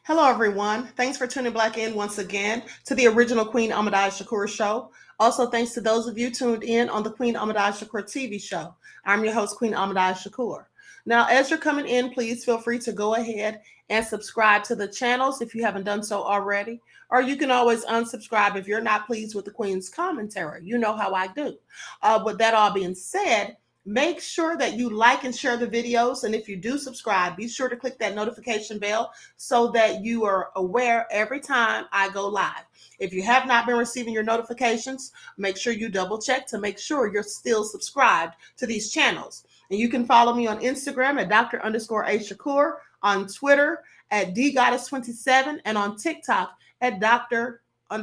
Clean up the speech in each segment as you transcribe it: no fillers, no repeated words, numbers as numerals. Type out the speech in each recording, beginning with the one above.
Hello, everyone. Thanks for tuning back in once again to the original Queen Ahmadiyyah Shakur show. Also, thanks to those of you tuned in on the Queen Ahmadiyyah Shakur TV show. I'm your host, Queen Ahmadiyyah Shakur. Now, as you're coming in, please feel free to go ahead and subscribe to the channels if you haven't done so already. Or you can always unsubscribe if you're not pleased with the Queen's commentary. You know how I do. With that all being said, make sure that you like and share the videos. And if you do subscribe, be sure to click that notification bell so that you are aware every time I go live. If you have not been receiving your notifications, make sure you double check to make sure you're still subscribed to these channels. And you can follow me on Instagram at Dr._A_Shakur, on Twitter at DGoddess27, and on TikTok at Dr. A.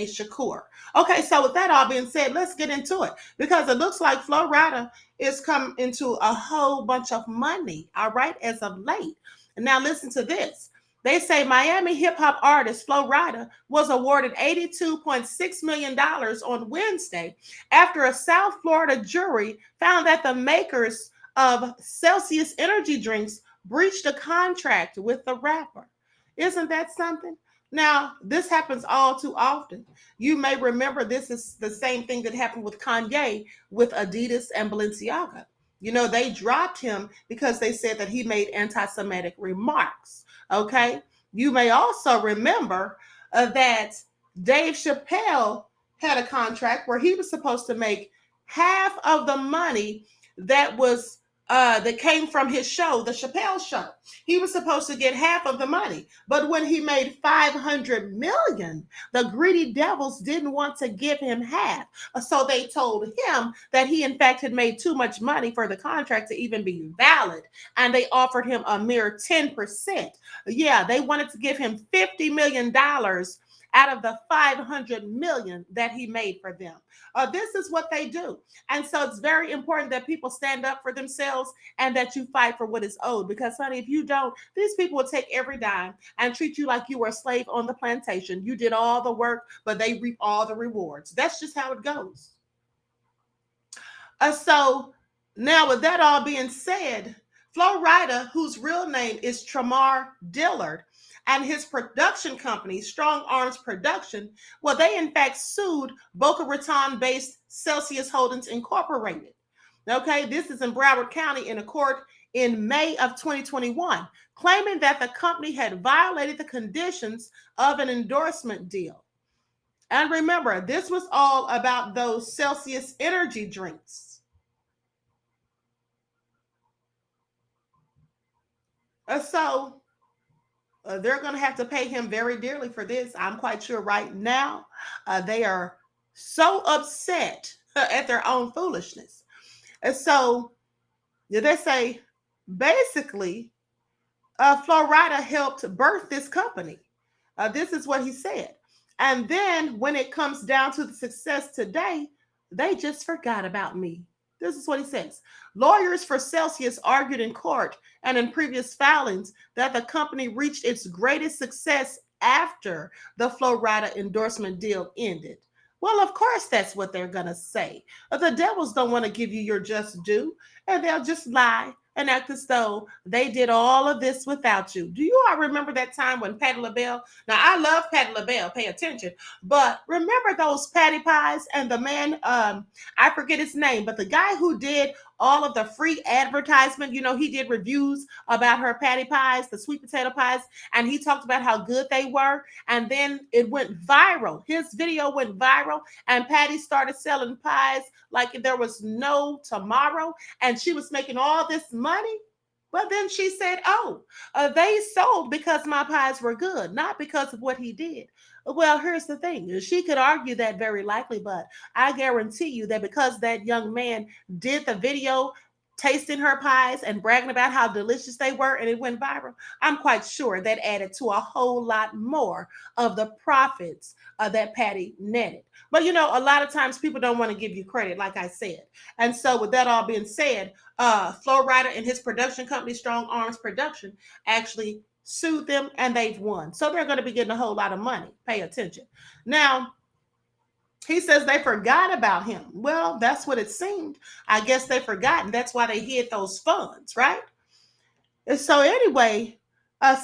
Shakur. Okay, so with that all being said, let's get into it because it looks like Flo Rida is coming into a whole bunch of money, all right, as of late. And now listen to this. They say Miami hip hop artist Flo Rida was awarded $82.6 million on Wednesday after a South Florida jury found that the makers of Celsius energy drinks breached a contract with the rapper. Isn't that something? Now, this happens all too often. You may remember this is the same thing that happened with Kanye with Adidas and Balenciaga. You know, they dropped him because they said that he made anti-Semitic remarks. Okay. You may also remember that Dave Chappelle had a contract where he was supposed to make half of the money that came from his show, the Chappelle Show. He was supposed to get half of the money, but when he made $500 million, the greedy devils didn't want to give him half. So they told him that he, in fact, had made too much money for the contract to even be valid, and they offered him a mere 10%. Yeah, they wanted to give him $50 million out of the $500 million that he made for them. This is what they do. And so it's very important that people stand up for themselves and that you fight for what is owed. Because, honey, if you don't, these people will take every dime and treat you like you were a slave on the plantation. You did all the work, but they reap all the rewards. That's just how it goes. So now with that all being said, Flo Rida, whose real name is Tramar Dillard, and his production company, Strong Arms Production, well, they in fact sued Boca Raton-based Celsius Holdings Incorporated. Okay, this is in Broward County in a court in May of 2021, claiming that the company had violated the conditions of an endorsement deal. And remember, this was all about those Celsius energy drinks. So they're going to have to pay him very dearly for this. I'm quite sure right now they are so upset at their own foolishness. And so they say basically Flo Rida helped birth this company. This is what he said. And then when it comes down to the success today, they just forgot about me. This is what he says. Lawyers for Celsius argued in court and in previous filings that the company reached its greatest success after the Flo Rida endorsement deal ended. Well, of course, that's what they're going to say. The devils don't want to give you your just due, and they'll just lie and act as though they did all of this without you. Do you all remember that time when Patti LaBelle? Now, I love Patti LaBelle, pay attention, but remember those patty pies and the man, I forget his name, but the guy who did all of the free advertisement, you know, he did reviews about her patty pies, the sweet potato pies, and he talked about how good they were, and then it went viral. His video went viral, and Patty started selling pies like there was no tomorrow, and she was making all this money. But then she said, they sold because my pies were good, not because of what he did. Well, here's the thing. She could argue that very likely, but I guarantee you that because that young man did the video tasting her pies and bragging about how delicious they were and it went viral, I'm quite sure that added to a whole lot more of the profits that Patty netted. But you know, a lot of times people don't want to give you credit, like I said. And so with that all being said, Flo Rida and his production company, Strong Arms Production, actually sued them and they've won. So they're going to be getting a whole lot of money. Pay attention. Now, he says they forgot about him. Well, that's what it seemed. I guess they forgot, and that's why they hid those funds, right? And so anyway,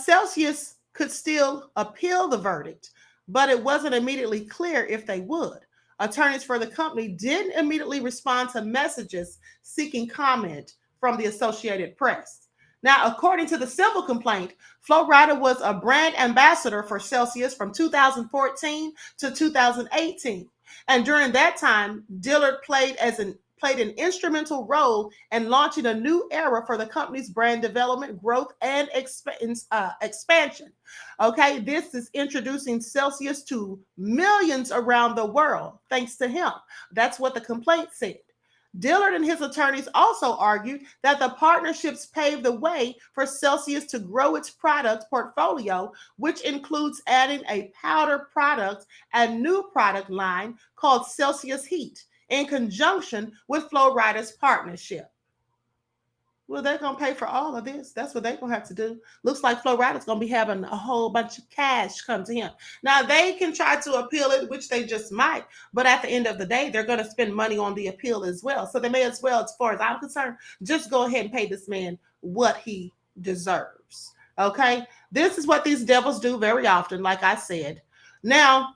Celsius could still appeal the verdict, but it wasn't immediately clear if they would. Attorneys for the company didn't immediately respond to messages seeking comment from the Associated Press. Now, according to the civil complaint, Flo Rida was a brand ambassador for Celsius from 2014 to 2018. And during that time, Dillard played an instrumental role in launching a new era for the company's brand development, growth, and expansion. Okay, this is introducing Celsius to millions around the world, thanks to him. That's what the complaint said. Dillard and his attorneys also argued that the partnerships paved the way for Celsius to grow its product portfolio, which includes adding a powder product and new product line called Celsius Heat in conjunction with Flo Rida's partnership. Well, they're going to pay for all of this. That's what they're going to have to do. Looks like Flo Rida's going to be having a whole bunch of cash come to him. Now, they can try to appeal it, which they just might. But at the end of the day, they're going to spend money on the appeal as well. So they may as well, as far as I'm concerned, just go ahead and pay this man what he deserves. Okay? This is what these devils do very often, like I said. Now,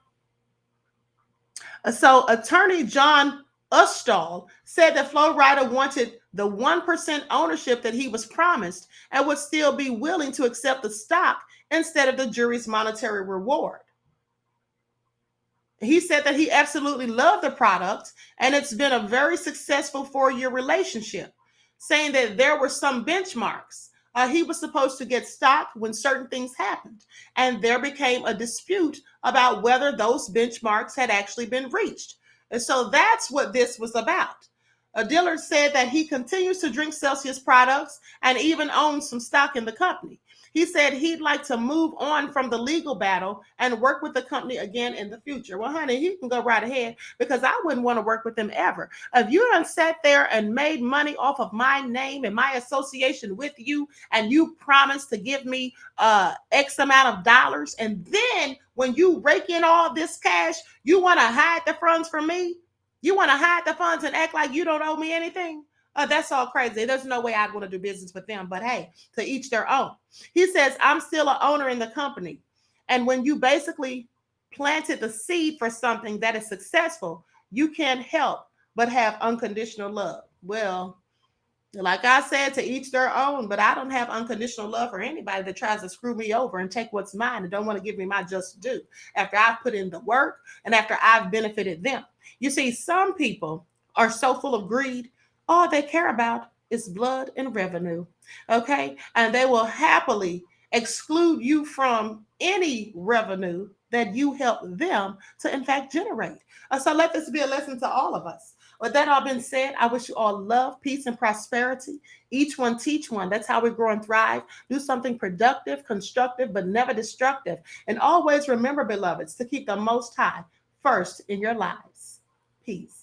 so attorney John Ustall said that Flo Rida wanted the 1% ownership that he was promised and would still be willing to accept the stock instead of the jury's monetary reward. He said that he absolutely loved the product and it's been a very successful 4-year relationship, saying that there were some benchmarks. He was supposed to get stock when certain things happened, and there became a dispute about whether those benchmarks had actually been reached. And so that's what this was about. Dillard said that he continues to drink Celsius products and even owns some stock in the company. He said he'd like to move on from the legal battle and work with the company again in the future. Well, honey, he can go right ahead because I wouldn't want to work with him ever. If you done sat there and made money off of my name and my association with you, and you promised to give me X amount of dollars, and then when you rake in all this cash, you want to hide the funds from me? You want to hide the funds and act like you don't owe me anything? That's all crazy. There's no way I'd want to do business with them, but hey, to each their own. He says, I'm still an owner in the company. And when you basically planted the seed for something that is successful, you can't help but have unconditional love. Well, like I said, to each their own, but I don't have unconditional love for anybody that tries to screw me over and take what's mine and don't want to give me my just due after I've put in the work and after I've benefited them. You see, some people are so full of greed, all they care about is blood and revenue, okay? And they will happily exclude you from any revenue that you help them to, in fact, generate. So let this be a lesson to all of us. With that all been said, I wish you all love, peace, and prosperity. Each one teach one. That's how we grow and thrive. Do something productive, constructive, but never destructive. And always remember, beloveds, to keep the Most High first in your lives. Peace.